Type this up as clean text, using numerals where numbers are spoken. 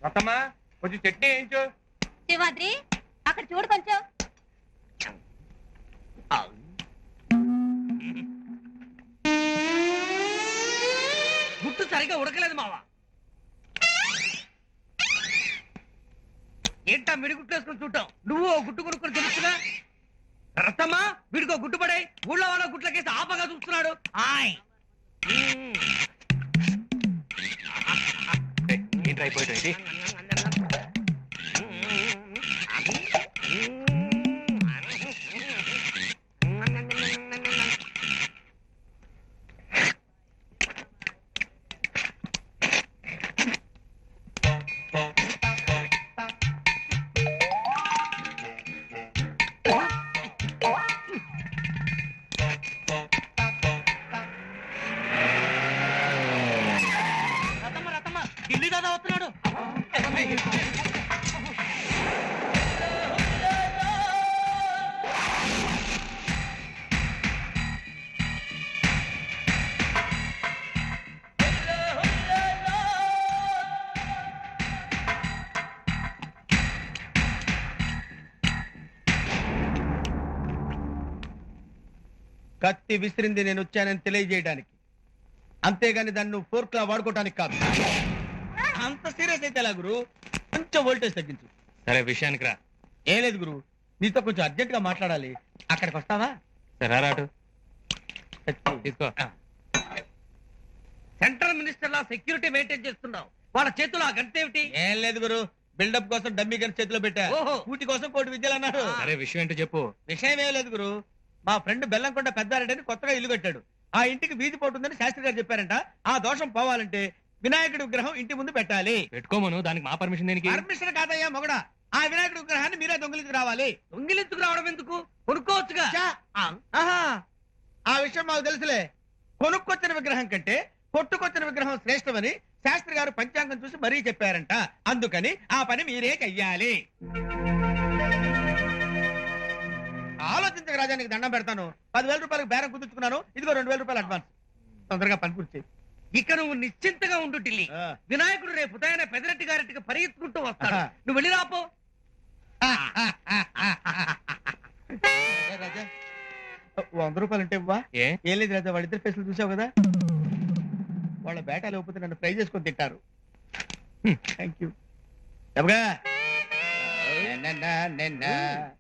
రతమ్మా కొంచెం చట్నీ వేయించు. శివాద్రి అక్కడ చూడు కొంచెం. గుట్టు సరిగా ఉడకలేదు మావా. ఏంటా మిడిగుట్టు వేసుకొని చూడటం? నువ్వు ఓ గుట్టు కొనుక్కొని తెలుసుగా. రతమ్మా వీడికో గుట్టు పడే ఊళ్ళో వాళ్ళ గుట్లకేసి ఆపగా చూస్తున్నాడు. ఆయ్ ఏంటి అయిపోయాడు ఇది? రతమ్మ రతమ్మ ఢిల్లీ దాదా వస్తున్నాడు. కత్తి విసిరింది నేను వచ్చానని తెలియజేయడానికి, అంతేగాని దాన్ని నువ్వు ఫోర్క్లా వాడుకోవటానికి కాదు. అంత సీరియస్ అయితే ఎలా గురు? కొంచెం వోల్టేజ్ తగ్గించు. సరే విషయానికి రా. ఏం లేదు గురు, నీతో కొంచెం అర్జెంట్ గా మాట్లాడాలి. అక్కడికి వస్తావా? సరే రాటు తీసుకో. సెంట్రల్ మినిస్టర్ లా సెక్యూరిటీ మెయింటైన్ చేస్తున్నావు. వాళ్ళ చేతులు ఆ గంటేమిటి? ఏం లేదు గురు, బిల్డప్ కోసం డమ్మీ గన్ చేతిలో పెట్టా. ఓహో. కూటి కోసం కోటి విద్యలు అన్నారు. సరే విషయం ఏంటో చెప్పు. విషయం ఏం లేదు గురు, మా ఫ్రెండ్ బెల్లంకొండ పెద్దారెడ్డి కొత్తగా ఇల్లు కట్టాడు. ఆ ఇంటికి వీధి పోటుందని శాస్త్రి గారు చెప్పారంట. ఆ దోషం పోవాలంటే వినాయకుడి విగ్రహం ఇంటి ముందు పెట్టాలి. పెట్టుకోమను, దానికి మా పర్మిషన్ దేనికి? పర్మిషన్ కాదయ్యా మొగడా, ఆ వినాయకుడి విగ్రహాన్ని మీరే దొంగిలించి రావాలి. దొంగిలించుకు రావడం ఎందుకు? కొనుక్కోవచ్చుగా. చా. ఆహా, ఆ విషయం మాకు తెలుసులే. కొనుక్కొచ్చిన విగ్రహం కంటే కొట్టుకొచ్చిన విగ్రహం శ్రేష్టమని శాస్త్రి గారు పంచాంగం చూసి మరీ చెప్పారంట. అందుకని ఆ పని మీరే చెయ్యాలి. ఆలోచించక రాజా, నీకు దండం పెడతాను. 10,000 రూపాయలకు బేరం కుదుర్చుకున్నాను. ఇదిగో 2,000 రూపాయలు అడ్వాన్స్. తొందరగా పని పూర్తి. ఇక నువ్వు నిశ్చింతగా ఉండు ఢిల్లీ. ఆ. వినాయకుడు రేపు ఉదయాన్నే పెదరెడ్డి గారింటికి పరిగెత్తుకుంటూ వస్తాడు. ఆహా. నువ్వు వెళ్ళి రాపో. రాజా 100 రూపాయలు అంటే ఇవ్వా? ఏ ఏం లేదు రాజా, వాళ్ళిద్దరు ఫేసులు చూసావు కదా, వాళ్ళ బేటా లేకపోతే నన్ను ఫ్రై చేసుకొని తింటారు. Thank you.